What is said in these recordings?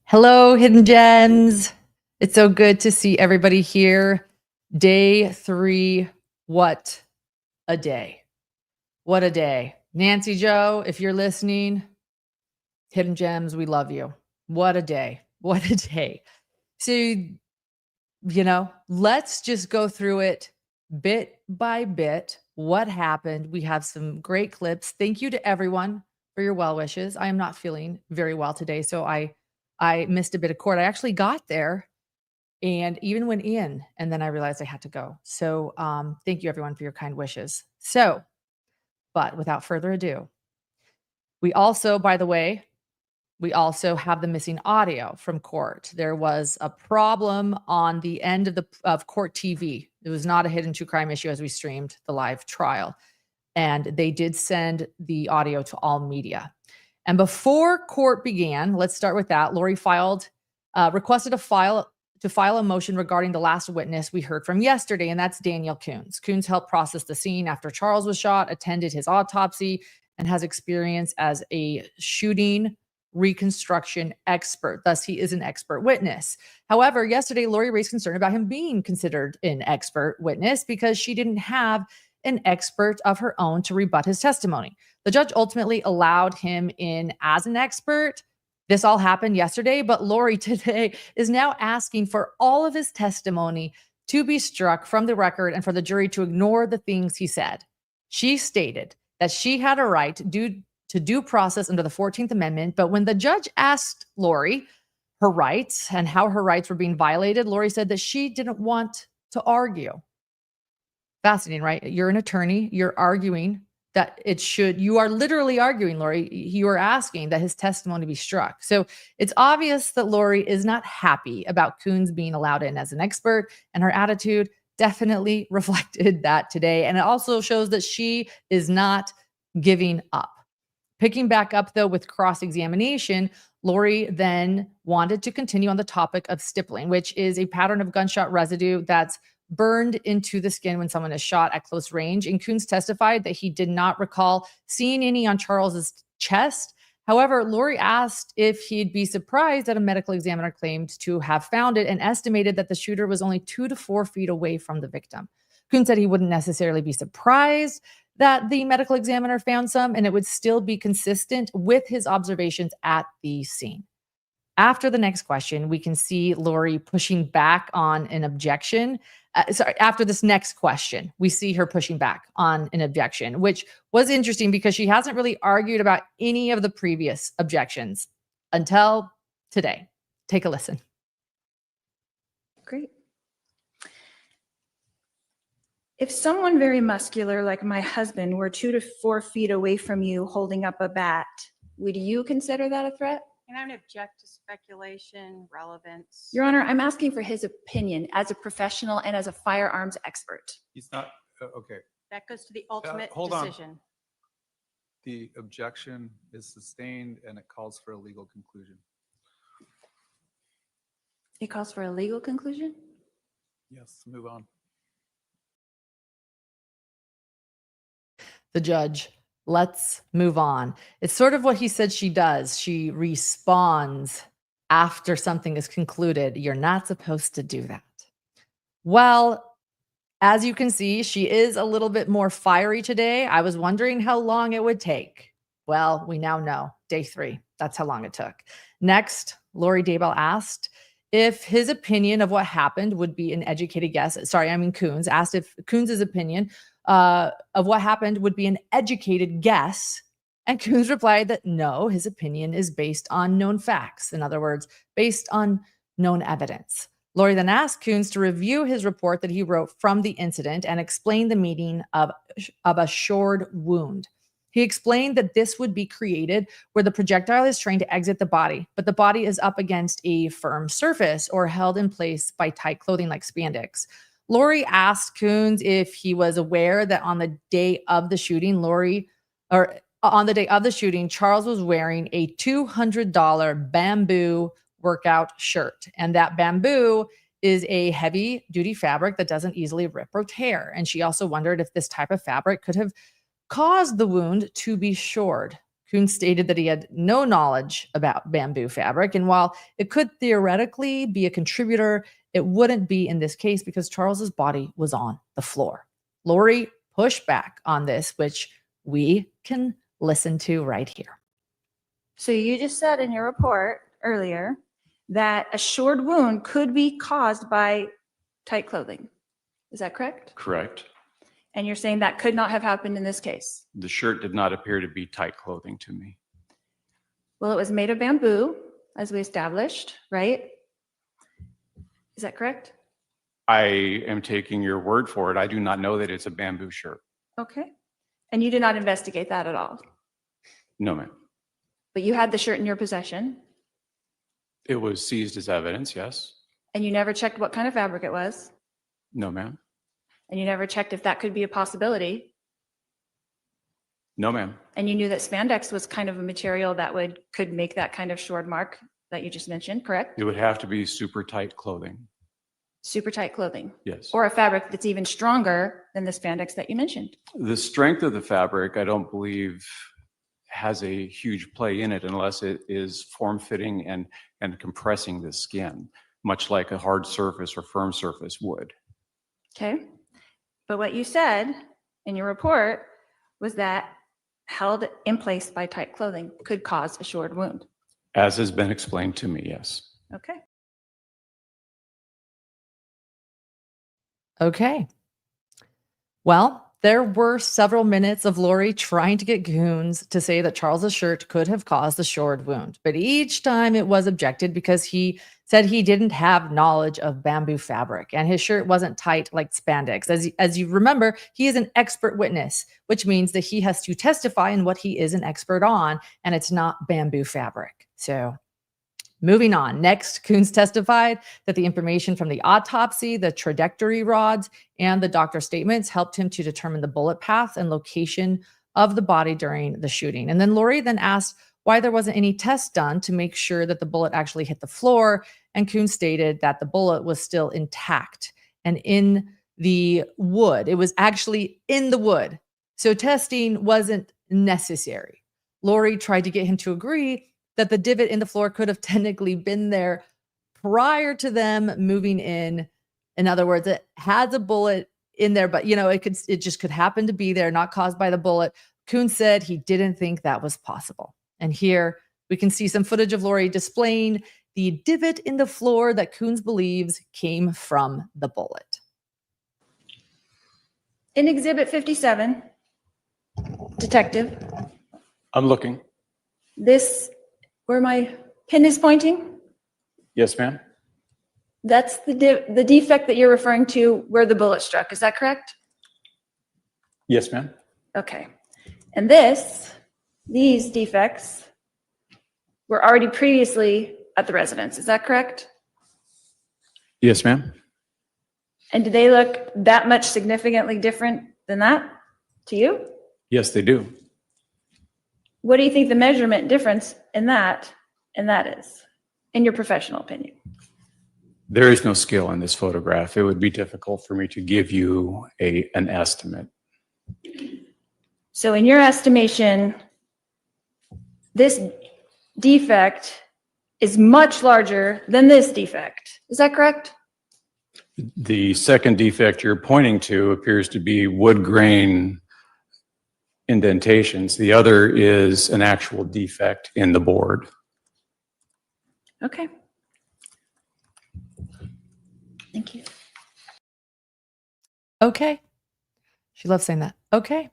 Hello, Hidden Gems. It's so good to see everybody here. Day 3. What a day. What a day. Nancy Joe, if you're listening, Hidden Gems, we love you. What a day. What a day. So, let's just go through it bit by bit. What happened? We have some great clips. Thank you to everyone for your well wishes. I am not feeling very well today, so I missed a bit of court. I actually got there and even went in, and then I realized I had to go. So, thank you everyone for your kind wishes. So, but without further ado, we also, by the way, we also have the missing audio from court. There was a problem on the end of court TV. It was not a hidden true crime issue as we streamed the live trial, and they did send the audio to all media. And before court began, let's start with that. Lori requested to file a motion regarding the last witness we heard from yesterday, and that's Daniel Coons. Coons helped process the scene after Charles was shot, attended his autopsy, and has experience as a shooting reconstruction expert. Thus, he is an expert witness. However, yesterday, Lori raised concern about him being considered an expert witness because she didn't have an expert of her own to rebut his testimony. The judge ultimately allowed him in as an expert. This all happened yesterday, but Lori today is now asking for all of his testimony to be struck from the record and for the jury to ignore the things he said. She stated that she had a right due to due process under the 14th Amendment, but when the judge asked Lori her rights and how her rights were being violated, Lori said that she didn't want to argue. Fascinating, right? You're an attorney. You're arguing that you are literally arguing, Lori. You are asking that his testimony be struck. So it's obvious that Lori is not happy about Coons being allowed in as an expert, and her attitude definitely reflected that today. And it also shows that she is not giving up. Picking back up, though, with cross-examination, Lori then wanted to continue on the topic of stippling, which is a pattern of gunshot residue that's burned into the skin when someone is shot at close range. And Coons testified that he did not recall seeing any on Charles's chest. However, Lori asked if he'd be surprised that a medical examiner claimed to have found it and estimated that the shooter was only 2 to 4 feet away from the victim. Coons said he wouldn't necessarily be surprised that the medical examiner found some, and it would still be consistent with his observations at the scene. After the next question, we can see Lori pushing back on an objection. After this next question, we see her pushing back on an objection, which was interesting because she hasn't really argued about any of the previous objections until today. Take a listen. Great. If someone very muscular like my husband were 2 to 4 feet away from you holding up a bat, would you consider that a threat? And I would object to speculation, relevance. Your Honor, I'm asking for his opinion as a professional and as a firearms expert. He's not, okay. That goes to the ultimate hold on. decision. The objection is sustained and it calls for a legal conclusion. It calls for a legal conclusion? Yes, move on. The judge, let's move on. It's sort of what he said she does. She responds after something is concluded. You're not supposed to do that. Well, as you can see, she is a little bit more fiery today. I was wondering how long it would take. Well, we now know. Day 3. That's how long it took. Next, Lauren Daybell asked if his opinion of what happened would be an educated guess. Coons asked if Coons's opinion of what happened would be an educated guess. And Coons replied that no, his opinion is based on known facts. In other words, based on known evidence. Lori then asked Coons to review his report that he wrote from the incident and explain the meaning of a shored wound. He explained that this would be created where the projectile is trying to exit the body, but the body is up against a firm surface or held in place by tight clothing like spandex. Lori asked Coons if he was aware that on the day of the shooting, Charles was wearing a $200 bamboo workout shirt. And that bamboo is a heavy duty fabric that doesn't easily rip or tear. And she also wondered if this type of fabric could have caused the wound to be shored. Coons stated that he had no knowledge about bamboo fabric, and while it could theoretically be a contributor, it wouldn't be in this case because Charles's body was on the floor. Laurie pushed back on this, which we can listen to right here. So you just said in your report earlier that a shored wound could be caused by tight clothing. Is that correct? Correct. And you're saying that could not have happened in this case? The shirt did not appear to be tight clothing to me. Well, it was made of bamboo, as we established, right? Is that correct? I am taking your word for it. I do not know that it's a bamboo shirt. Okay. And you did not investigate that at all? No, ma'am. But you had the shirt in your possession, It was seized as evidence, yes. and you never checked what kind of fabric it was, No, ma'am. and you never checked if that could be a possibility, No, ma'am. and you knew that spandex was kind of a material that could make that kind of shored mark that you just mentioned, correct? It would have to be super tight clothing. Super tight clothing, Yes. or a fabric that's even stronger than the spandex that you mentioned. The strength of the fabric, I don't believe, has a huge play in it unless it is form-fitting and compressing the skin, much like a hard surface or firm surface would. Okay. But what you said in your report was that held in place by tight clothing could cause a shored wound. As has been explained to me, yes. Okay. Okay. Well, there were several minutes of Laurie trying to get Coons to say that Charles's shirt could have caused a shored wound, but each time it was objected because he said he didn't have knowledge of bamboo fabric and his shirt wasn't tight like spandex. As you remember, he is an expert witness, which means that he has to testify in what he is an expert on, and it's not bamboo fabric. So moving on. Next, Coons testified that the information from the autopsy, the trajectory rods, and the doctor's statements helped him to determine the bullet path and location of the body during the shooting. And then Laurie then asked why there wasn't any tests done to make sure that the bullet actually hit the floor. And Coons stated that the bullet was still intact and in the wood. It was actually in the wood. So testing wasn't necessary. Laurie tried to get him to agree that the divot in the floor could have technically been there prior to them moving in. In other words, it has a bullet in there, but it just could happen to be there, not caused by the bullet. Coons said he didn't think that was possible. And here we can see some footage of Laurie displaying the divot in the floor that Coons believes came from the bullet. In Exhibit 57, Detective, I'm looking. this, where my pin is pointing, Yes, ma'am. that's the defect that you're referring to where the bullet struck. Is that correct? Yes, ma'am. Okay. And these defects were already previously at the residence. Is that correct? Yes, ma'am. And do they look that much significantly different than that to you? Yes, they do. What do you think the measurement difference in that is, in your professional opinion? There is no skill in this photograph. It would be difficult for me to give you an estimate. So in your estimation, this defect is much larger than this defect. Is that correct? The second defect you're pointing to appears to be wood grain indentations. The other is an actual defect in the board. Okay. Thank you. Okay. She loves saying that. Okay.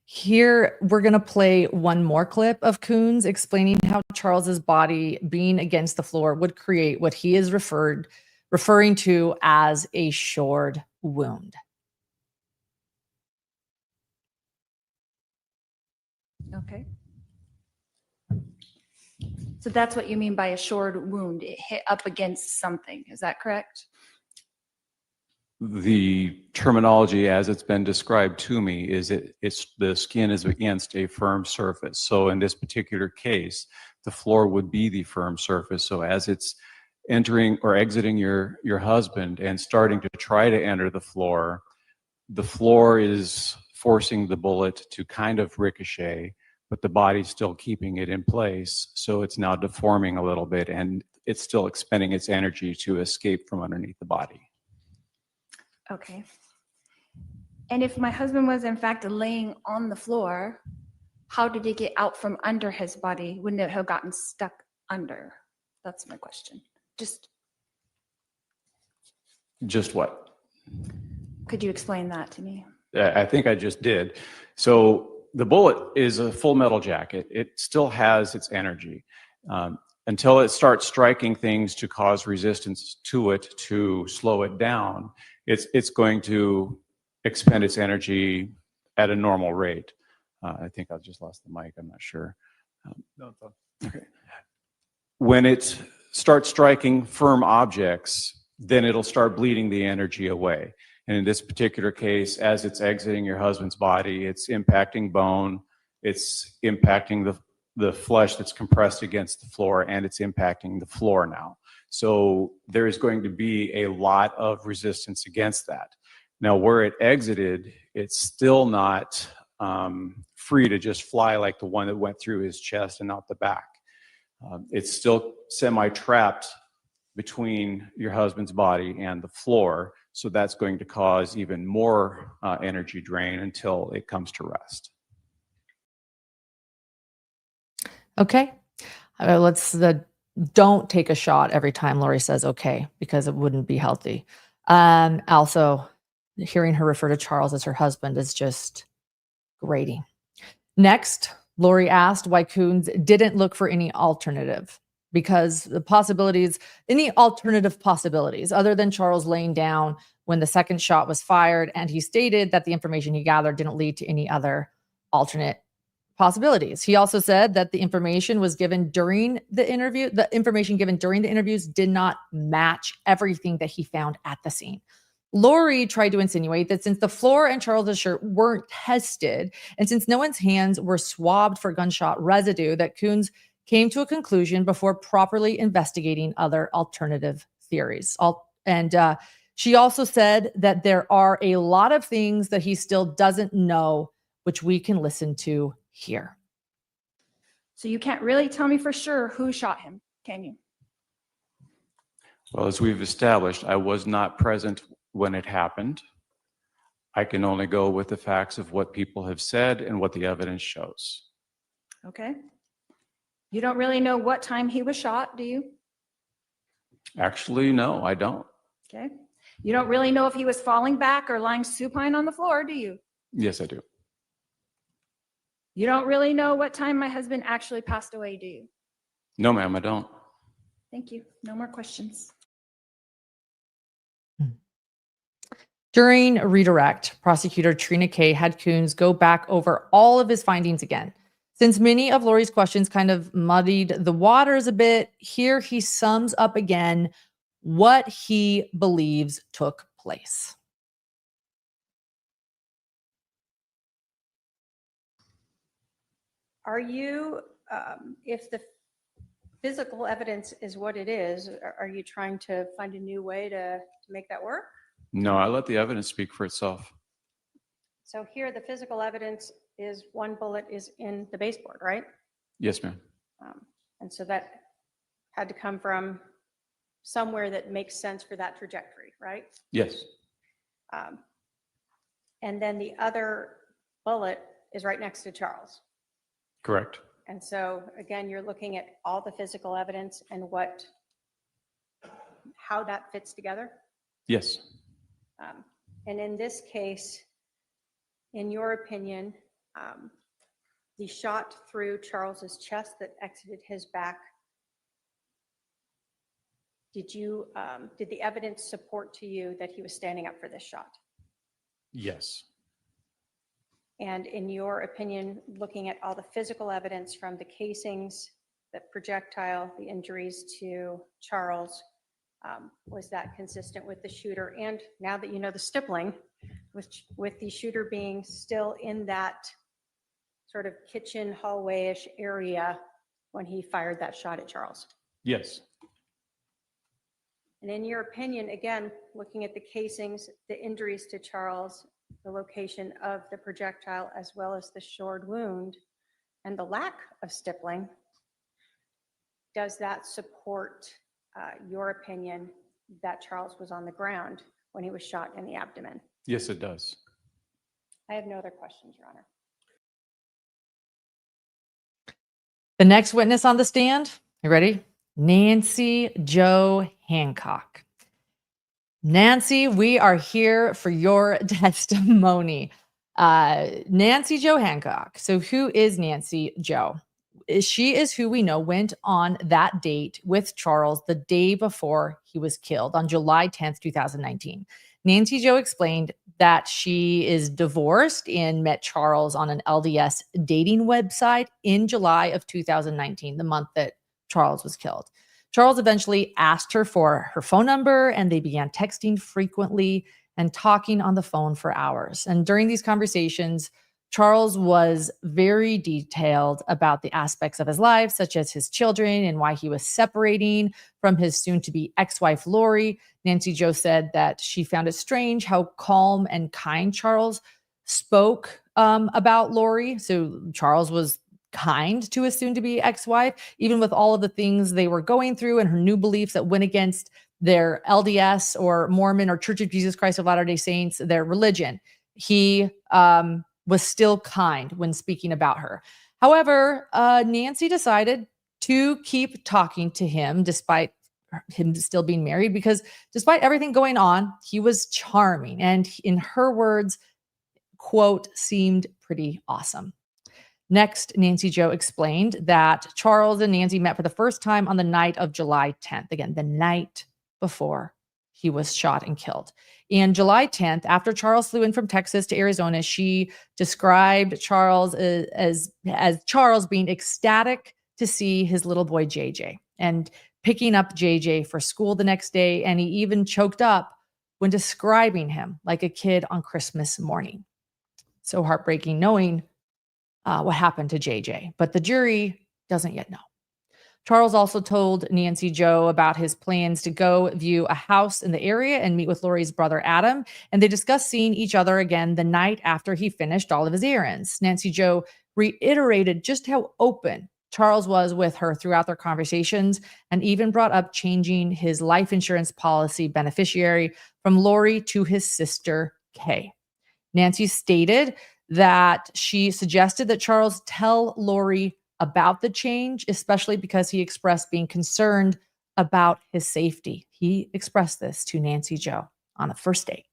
Here, we're going to play one more clip of Coons explaining how Charles's body being against the floor would create what he is referring to as a shored wound. Okay. So that's what you mean by a shored wound. It hit up against something. Is that correct? The terminology as it's been described to me is it's the skin is against a firm surface. So in this particular case, the floor would be the firm surface. So as it's entering or exiting your husband and starting to try to enter the floor is forcing the bullet to kind of ricochet, but the body's still keeping it in place. So it's now deforming a little bit, and it's still expending its energy to escape from underneath the body. Okay. And if my husband was in fact laying on the floor, how did he get out from under his body? Wouldn't it have gotten stuck under? That's my question. Just what? Could you explain that to me? I think I just did. So the bullet is a full metal jacket. It still has its energy. Until it starts striking things to cause resistance to it, to slow it down, it's going to expend its energy at a normal rate. I think I just lost the mic. I'm not sure. No, it's on. Okay. When it starts striking firm objects, then it'll start bleeding the energy away. And in this particular case, as it's exiting your husband's body, it's impacting bone, it's impacting the flesh that's compressed against the floor, and it's impacting the floor now. So there is going to be a lot of resistance against that. Now, where it exited, it's still not free to just fly like the one that went through his chest and out the back. It's still semi-trapped between your husband's body and the floor, so that's going to cause even more energy drain until it comes to rest. Okay. Don't take a shot every time Lori says okay, because it wouldn't be healthy. Also, hearing her refer to Charles as her husband is just grating. Next, Lori asked why Coons didn't look for any alternative, because any alternative possibilities other than Charles laying down when the second shot was fired, and he stated that the information he gathered didn't lead to any other alternate possibilities. He also said that the information given during the interviews did not match everything that he found at the scene. Lori tried to insinuate that since the floor and Charles's shirt weren't tested, and since no one's hands were swabbed for gunshot residue, that Coons came to a conclusion before properly investigating other alternative theories. She also said that there are a lot of things that he still doesn't know, which we can listen to here. So you can't really tell me for sure who shot him, can you? Well, as we've established, I was not present when it happened. I can only go with the facts of what people have said and what the evidence shows. Okay. You don't really know what time he was shot, do you? Actually, no, I don't. Okay. You don't really know if he was falling back or lying supine on the floor, do you? Yes, I do. You don't really know what time my husband actually passed away, do you? No, ma'am, I don't. Thank you. No more questions. During a redirect, prosecutor Trina Kay had Coons go back over all of his findings again. Since many of Lori's questions kind of muddied the waters a bit, here he sums up again what he believes took place. Are you, if the physical evidence is what it is, are you trying to find a new way to make that work? No, I let the evidence speak for itself. So here, the physical evidence is one bullet is in the baseboard, right? Yes, ma'am. And so that had to come from somewhere that makes sense for that trajectory, right? Yes. And then the other bullet is right next to Charles. Correct. And so again, you're looking at all the physical evidence and how that fits together. Yes. And in this case, in your opinion, the shot through Charles's chest that exited his back, did the evidence support to you that he was standing up for this shot? Yes. And in your opinion, looking at all the physical evidence from the casings, the projectile, the injuries to Charles, was that consistent with the shooter? And now that you know the stippling, with the shooter being still in that sort of kitchen hallway-ish area when he fired that shot at Charles? Yes. And in your opinion, again, looking at the casings, the injuries to Charles, the location of the projectile, as well as the shored wound, and the lack of stippling, does that support your opinion that Charles was on the ground when he was shot in the abdomen? Yes, it does. I have no other questions, Your Honor. The next witness on the stand, you ready? Nancy Jo Hancock. Nancy, we are here for your testimony. Nancy Jo Hancock. So who is Nancy Jo? She is who we know went on that date with Charles the day before he was killed on July 10th, 2019. Nancy Jo explained that she is divorced and met Charles on an LDS dating website in July of 2019, the month that Charles was killed. Charles eventually asked her for her phone number, and they began texting frequently and talking on the phone for hours. And during these conversations, Charles was very detailed about the aspects of his life, such as his children and why he was separating from his soon-to-be ex-wife, Lori. Nancy Jo said that she found it strange how calm and kind Charles spoke about Lori. So Charles was kind to his soon-to-be ex-wife, even with all of the things they were going through and her new beliefs that went against their LDS or Mormon or Church of Jesus Christ of Latter-day Saints, their religion. He was still kind when speaking about her. However, Nancy decided to keep talking to him despite him still being married, because despite everything going on, he was charming and, in her words, quote, seemed pretty awesome. Next, Nancy Jo explained that Charles and Nancy met for the first time on the night of July 10th. Again, the night before he was shot and killed. And July 10th, after Charles flew in from Texas to Arizona, she described Charles as Charles being ecstatic to see his little boy JJ and picking up JJ for school the next day. And he even choked up when describing him like a kid on Christmas morning. So heartbreaking knowing what happened to JJ, but the jury doesn't yet know. Charles also told Nancy Jo about his plans to go view a house in the area and meet with Lori's brother, Adam, and they discussed seeing each other again the night after he finished all of his errands. Nancy Jo reiterated just how open Charles was with her throughout their conversations, and even brought up changing his life insurance policy beneficiary from Lori to his sister, Kay. Nancy stated that she suggested that Charles tell Lori about the change, especially because he expressed being concerned about his safety. He expressed this to Nancy Jo on a first date.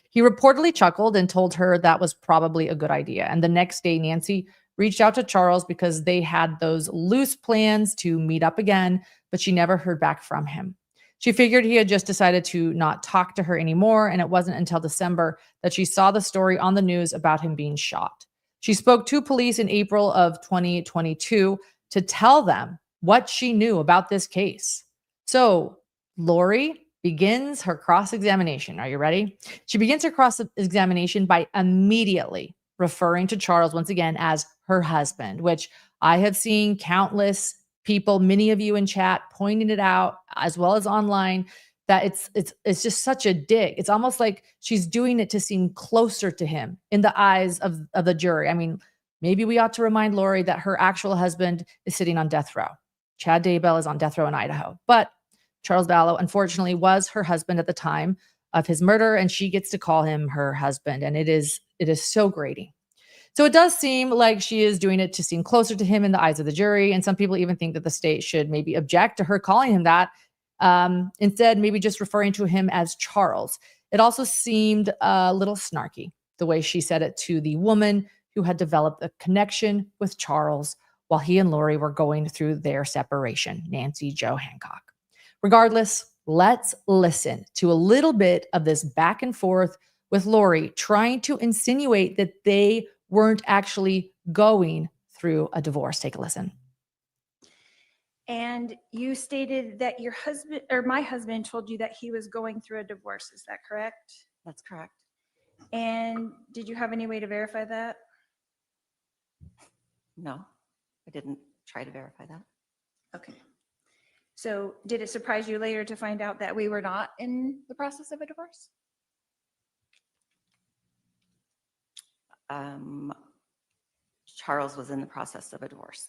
He reportedly chuckled and told her that was probably a good idea. And the next day, Nancy reached out to Charles because they had those loose plans to meet up again, but she never heard back from him. She figured he had just decided to not talk to her anymore, and it wasn't until December that she saw the story on the news about him being shot. She spoke to police in April of 2022 to tell them what she knew about this case. So Lori begins her cross-examination. Are you ready? She begins her cross-examination by immediately referring to Charles once again as her husband, which I have seen countless people, many of you in chat, pointing it out, as well as online, that it's just such a dig. It's almost like she's doing it to seem closer to him in the eyes of the jury. I mean, maybe we ought to remind Lori that her actual husband is sitting on death row. Chad Daybell is on death row in Idaho. But Charles VALLOW, unfortunately, was her husband at the time of his murder, and she gets to call him her husband. And it is so grating. So it does seem like she is doing it to seem closer to him in the eyes of the jury. And some people even think that the state should maybe object to her calling him that. Instead, maybe just referring to him as Charles. It also seemed a little snarky, the way she said it to the woman who had developed a connection with Charles while he and Lori were going through their separation, Nancy Jo Hancock. Regardless, let's listen to a little bit of this back and forth with Lori trying to insinuate that they weren't actually going through a divorce. Take a listen. And you stated that your husband, or my husband, told you that he was going through a divorce. Is that correct? That's correct. And did you have any way to verify that? No, I didn't try to verify that. Okay. So did it surprise you later to find out that we were not in the process of a divorce? Charles was in the process of a divorce.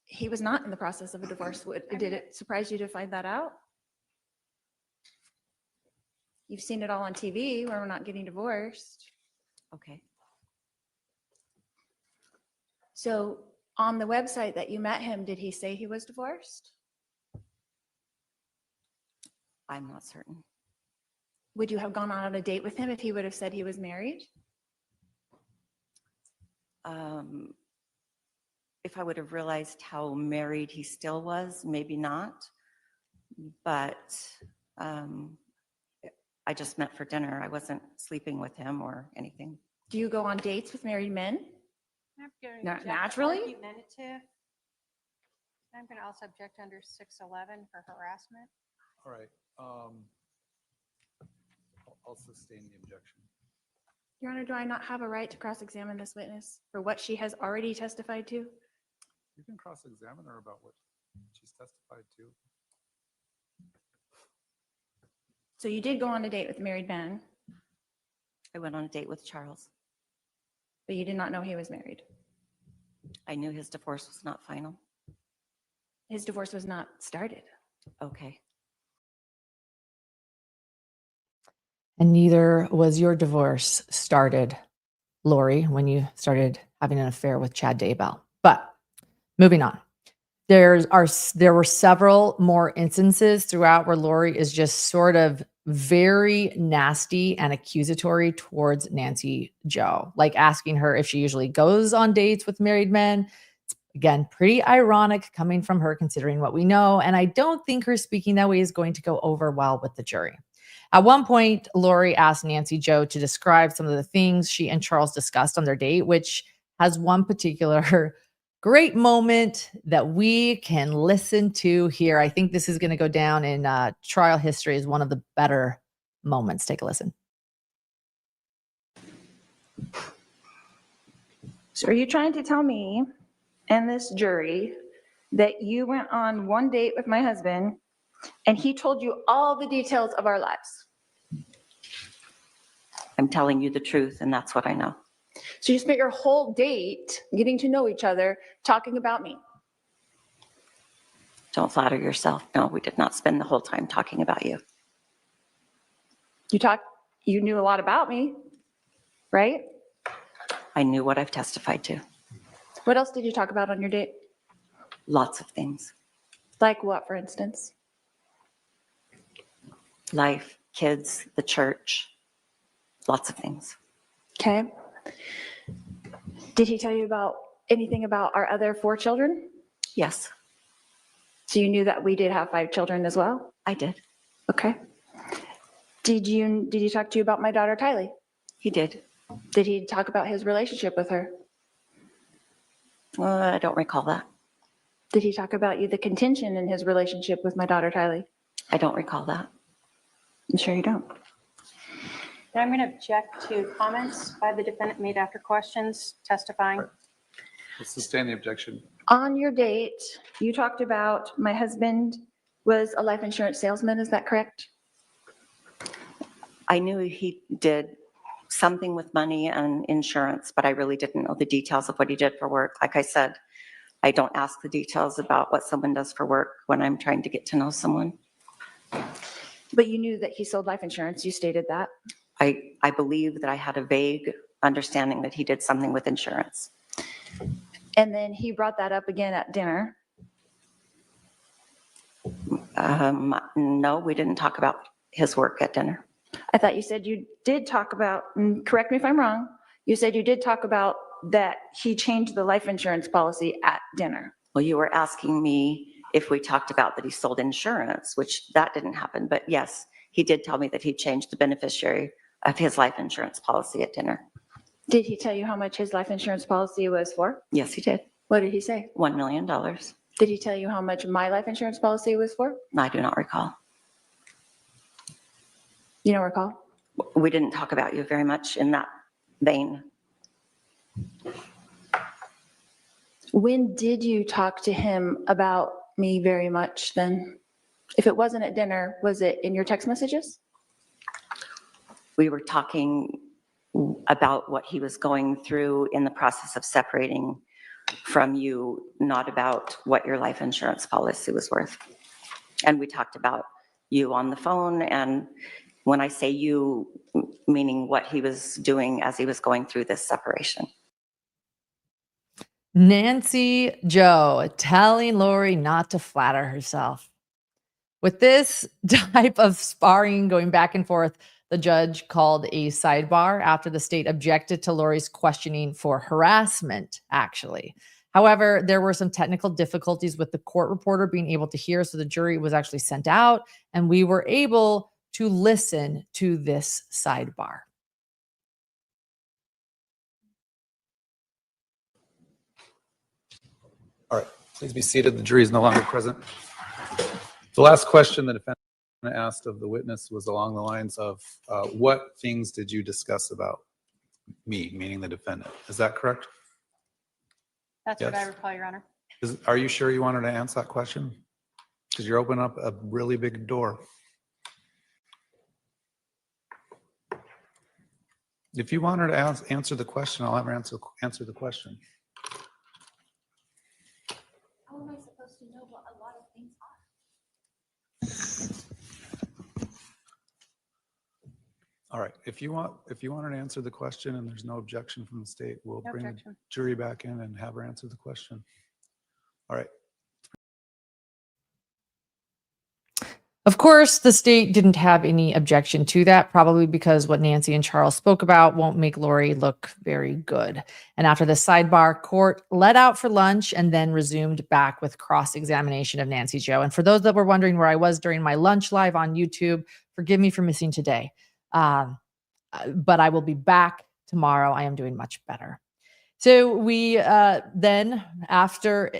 He was not in the process of a divorce. Did it surprise you to find that out? You've seen it all on TV where we're not getting divorced. Okay. So on the website that you met him, did he say he was divorced? I'm not certain. Would you have gone on a date with him if he would have said he was married? If I would have realized how married he still was, maybe not. But I just met for dinner. I wasn't sleeping with him or anything. Do you go on dates with married men? I'm gonna Not object naturally? Argumentative. I'm going to also object under 611 for harassment. All right. I'll sustain the objection. Your Honor, do I not have a right to cross-examine this witness for what she has already testified to? You can cross-examine her about what she's testified to. So you did go on a date with a married man, I went on a date with Charles. but you did not know he was married. I knew his divorce was not final. His divorce was not started. Okay. And neither was your divorce started, Lori, when you started having an affair with Chad Daybell. But moving on. There were several more instances throughout where Lori is just sort of very nasty and accusatory towards Nancy Jo, like asking her if she usually goes on dates with married men. Again, pretty ironic coming from her considering what we know. And I don't think her speaking that way is going to go over well with the jury. At one point, Lori asked Nancy Jo to describe some of the things she and Charles discussed on their date, which has one particular great moment that we can listen to here. I think this is going to go down in trial history as one of the better moments. Take a listen. So are you trying to tell me and this jury that you went on one date with my husband and he told you all the details of our lives? I'm telling you the truth, and that's what I know. So you spent your whole date getting to know each other, talking about me. Don't flatter yourself. No, we did not spend the whole time talking about you. You knew a lot about me, right? I knew what I've testified to. What else did you talk about on your date? Lots of things. Like what, for instance? Life, kids, the church, lots of things. Okay. Did he tell you about anything about our other 4 children? Yes, So you knew that we did have 5 children as well? I did. Okay. Did he talk to you about my daughter, Kylie? He did. Did he talk about his relationship with her? I don't recall that. Did he talk about the contention in his relationship with my daughter, Kylie? I don't recall that. I'm sure you don't. Then I'm going to object to comments by the defendant made after questions testifying. Let's sustain the objection. On your date, you talked about my husband was a life insurance salesman. Is that correct? I knew he did something with money and insurance, but I really didn't know the details of what he did for work. Like I said, I don't ask the details about what someone does for work when I'm trying to get to know someone. But you knew that he sold life insurance. You stated that. I believe that I had a vague understanding that he did something with insurance. And then he brought that up again at dinner. No, we didn't talk about his work at dinner. I thought you said you did talk about, correct me if I'm wrong, you said you did talk about that he changed the life insurance policy at dinner. Well, you were asking me if we talked about that he sold insurance, which that didn't happen. But yes, he did tell me that he changed the beneficiary of his life insurance policy at dinner. Did he tell you how much his life insurance policy was for? Yes, he did. What did he say? $1 million. Did he tell you how much my life insurance policy was for? I do not recall. You don't recall? We didn't talk about you very much in that vein. When did you talk to him about me very much then? If it wasn't at dinner, was it in your text messages? We were talking about what he was going through in the process of separating from you, not about what your life insurance policy was worth. And we talked about you on the phone, and when I say you, meaning what he was doing as he was going through this separation. Nancy Joe telling Lori not to flatter herself. With this type of sparring going back and forth, the judge called a sidebar after the state objected to Lori's questioning for harassment, actually. However, there were some technical difficulties with the court reporter being able to hear, so the jury was actually sent out, and we were able to listen to this sidebar. All right, please be seated. The jury is no longer present. The last question the defendant asked of the witness was along the lines of, what things did you discuss about me, meaning the defendant? Is that correct? That's what I Yes. recall, Your Honor. Are you sure you wanted to answer that question? Because you're opening up a really big door. If you want her to answer the question, I'll have her answer the question. How am I supposed to know what a lot of things are? All right, if you want her to answer the question and there's no objection from the state, we'll No bring the objection. jury back in and have her answer the question. All right. Of course, the state didn't have any objection to that, probably because what Nancy and Charles spoke about won't make Lori look very good. And after the sidebar, court let out for lunch and then resumed back with cross-examination of Nancy Joe. And for those that were wondering where I was during my lunch live on YouTube, forgive me for missing today. But I will be back tomorrow. I am doing much better. So we then after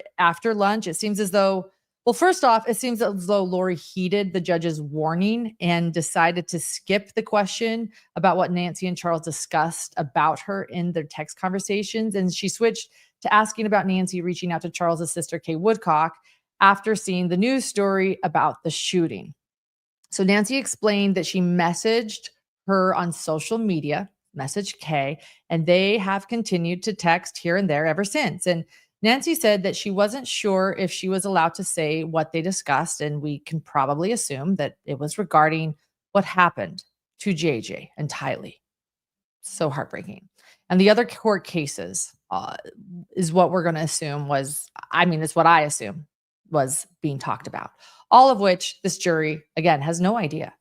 lunch, it seems as though, well, first off, it seems as though Lori heeded the judge's warning and decided to skip the question about what Nancy and Charles discussed about her in their text conversations. And she switched to asking about Nancy reaching out to Charles's sister, Kay Woodcock, after seeing the news story about the shooting. So Nancy explained that she messaged her on social media, message Kay, and they have continued to text here and there ever since. And Nancy said that she wasn't sure if she was allowed to say what they discussed, and we can probably assume that it was regarding what happened to JJ and Tylee. So heartbreaking. And the other court cases is what we're going to assume was, it's what I assume was being talked about, all of which this jury, again, has no idea.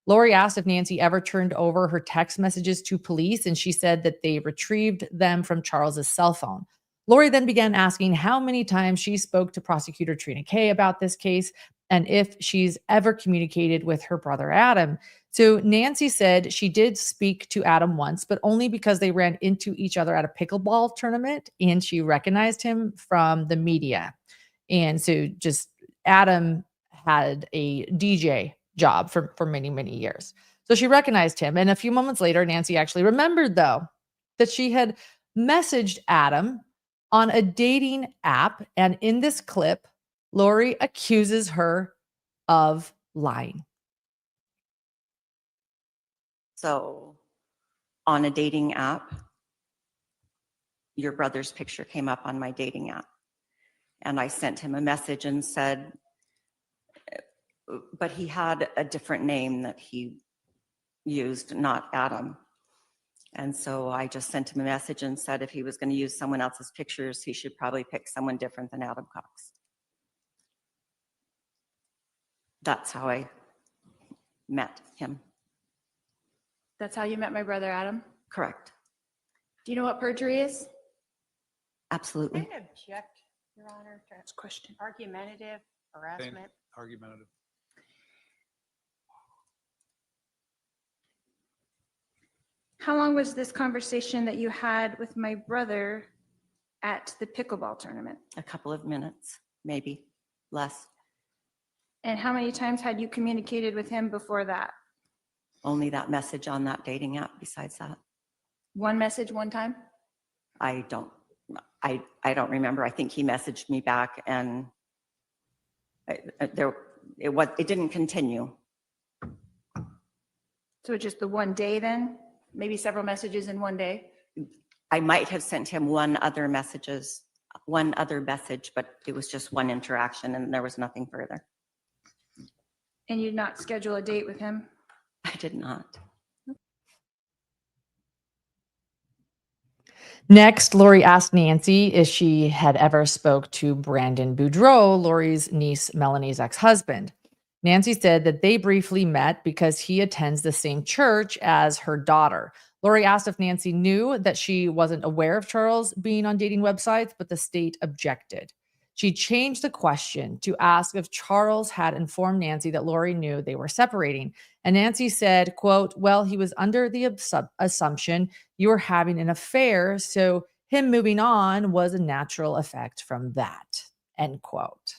Lori asked if Nancy ever turned over her text messages to police, and she said that they retrieved them from Charles's cell phone. Lori then began asking how many times she spoke to prosecutor Trina Kay about this case and if she's ever communicated with her brother Adam. So Nancy said she did speak to Adam once, but only because they ran into each other at a pickleball tournament and she recognized him from the media. And so just Adam had a DJ job for many, many years. So she recognized him. And a few moments later, Nancy actually remembered, though, that she had messaged Adam on a dating app. And in this clip, Lori accuses her of lying. So on a dating app, your brother's picture came up on my dating app. And I sent him a message and said, but he had a different name that he used, not Adam. And so I just sent him a message and said if he was going to use someone else's pictures, he should probably pick someone different than Adam Cox. That's how I met him. That's how you met my brother, Adam? Correct. Do you know what perjury is? Absolutely. I object, Your Honor, to Question. argumentative harassment. Argumentative. How long was this conversation that you had with my brother at the pickleball tournament? A couple of minutes, maybe less. And how many times had you communicated with him before that? Only that message on that dating app. Besides that, One message, one time? I don't remember. I think he messaged me back and it didn't continue. So just the one day then? maybe several messages in one day? I might have sent him one other message, but it was just one interaction and there was nothing further. And you did not schedule a date with him? I did not. Next, Lori asked Nancy if she had ever spoke to Brandon Boudreaux, Lori's niece Melanie's ex-husband. Nancy said that they briefly met because he attends the same church as her daughter. Lori asked if Nancy knew that she wasn't aware of Charles being on dating websites, but the state objected. She changed the question to ask if Charles had informed Nancy that Lori knew they were separating. And Nancy said, quote, well, he was under the assumption you were having an affair, so him moving on was a natural effect from that, end quote,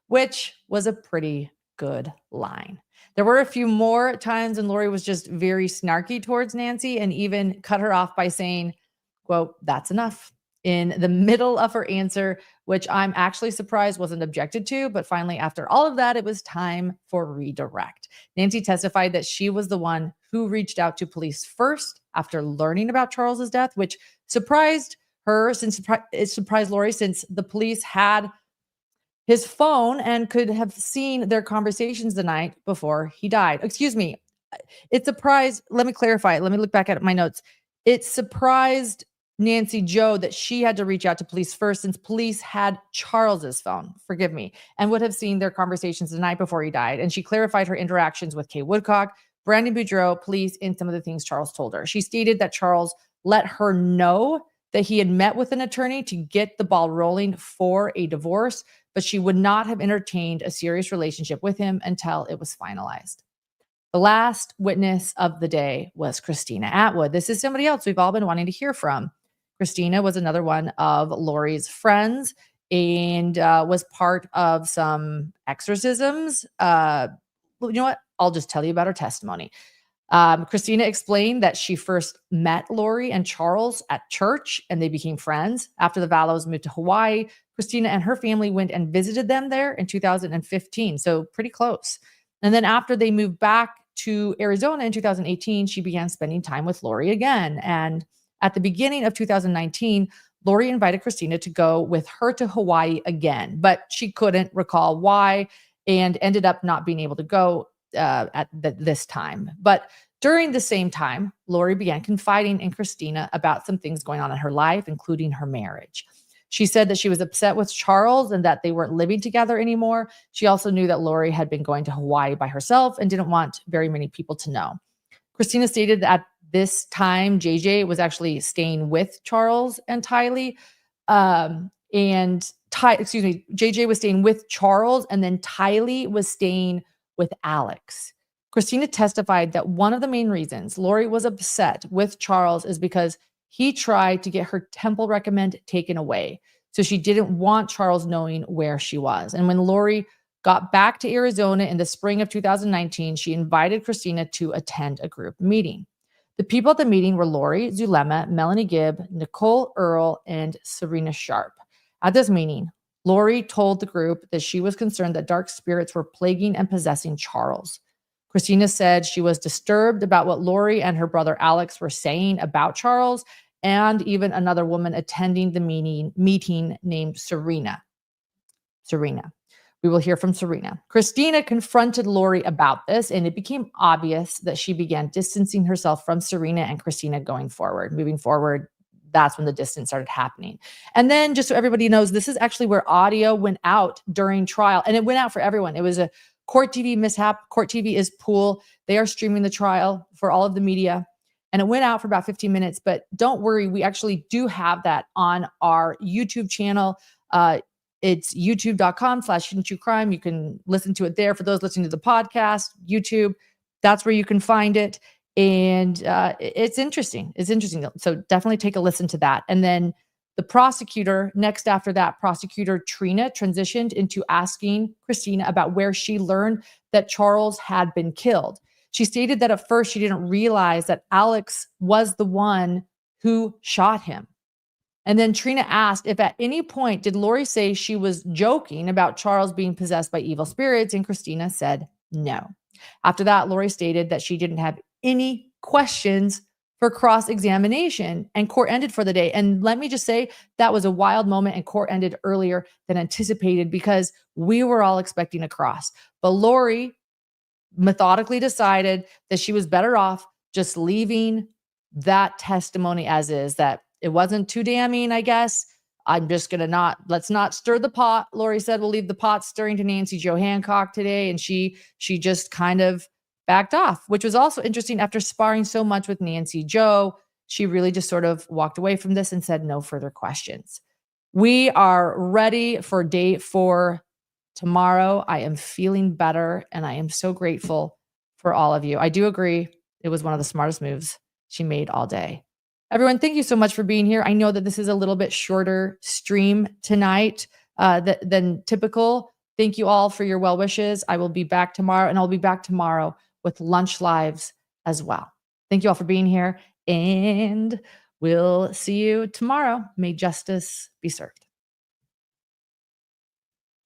which was a pretty good line. There were a few more times when Lori was just very snarky towards Nancy and even cut her off by saying, quote, that's enough, in the middle of her answer, which I'm actually surprised wasn't objected to. But finally, after all of that, it was time for redirect. Nancy testified that she was the one who reached out to police first after learning about Charles's death, which surprised her, since it surprised Lori, since the police had his phone and could have seen their conversations the night before he died. Excuse me. It surprised, let me clarify. Let me look back at my notes. It surprised Nancy Joe that she had to reach out to police first, since police had Charles's phone, forgive me, and would have seen their conversations the night before he died. And she clarified her interactions with Kay Woodcock, Brandon Boudreaux, police, and some of the things Charles told her. She stated that Charles let her know that he had met with an attorney to get the ball rolling for a divorce, but she would not have entertained a serious relationship with him until it was finalized. The last witness of the day was Christina Atwood. This is somebody else we've all been wanting to hear from. Christina was another one of Lori's friends and was part of some exorcisms. You know what? I'll just tell you about her testimony. Christina explained that she first met Lori and Charles at church and they became friends. After the Vallows moved to Hawaii, Christina and her family went and visited them there in 2015. So pretty close. And then after they moved back to Arizona in 2018, she began spending time with Lori again. And at the beginning of 2019, Lori invited Christina to go with her to Hawaii again, but she couldn't recall why and ended up not being able to go at this time. But during the same time, Lori began confiding in Christina about some things going on in her life, including her marriage. She said that she was upset with Charles and that they weren't living together anymore. She also knew that Lori had been going to Hawaii by herself and didn't want very many people to know. Christina stated that at this time, JJ was actually staying with Charles and JJ was staying with Charles, and then Tylee was staying with Alex. Christina testified that one of the main reasons Lori was upset with Charles is because he tried to get her temple recommend taken away. So she didn't want Charles knowing where she was. And when Lori got back to Arizona in the spring of 2019, she invited Christina to attend a group meeting. The people at the meeting were Lori, Zulema, Melanie Gibb, Nicole Earle, and Serena Sharp. At this meeting, Lori told the group that she was concerned that dark spirits were plaguing and possessing Charles. Christina said she was disturbed about what Lori and her brother Alex were saying about Charles, and even another woman attending the meeting named Serena. We will hear from Serena. Christina confronted Lori about this, and it became obvious that she began distancing herself from Serena and Christina going forward. Moving forward, that's when the distance started happening. And then, just so everybody knows, this is actually where audio went out during trial, and it went out for everyone. It was a Court TV mishap. Court TV is Pool. They are streaming the trial for all of the media, and it went out for about 15 minutes, but don't worry, we actually do have that on our YouTube channel. It's youtube.com/HiddenTrueCrime. You can listen to it there. For those listening to the podcast, YouTube, that's where you can find it. And it's interesting. It's interesting. So definitely take a listen to that. And then the prosecutor, next after that, prosecutor Trina transitioned into asking Christina about where she learned that Charles had been killed. She stated that at first she didn't realize that Alex was the one who shot him. And then Trina asked if at any point did Lori say she was joking about Charles being possessed by evil spirits, and Christina said no. After that, Lori stated that she didn't have any questions for cross-examination, and court ended for the day. And let me just say, that was a wild moment, and court ended earlier than anticipated because we were all expecting a cross. But Lori methodically decided that she was better off just leaving that testimony as is, that it wasn't too damning, I guess. I'm just going to let's not stir the pot. Lori said, we'll leave the pot stirring to Nancy Jo Hancock today. And she just kind of backed off, which was also interesting. After sparring so much with Nancy Jo, she really just sort of walked away from this and said no further questions. We are ready for day 4 tomorrow. I am feeling better, and I am so grateful for all of you. I do agree it was one of the smartest moves she made all day. Everyone, thank you so much for being here. I know that this is a little bit shorter stream tonight than typical. Thank you all for your well wishes. I will be back tomorrow, and I'll be back tomorrow with lunch lives as well. Thank you all for being here, and we'll see you tomorrow. May justice be served.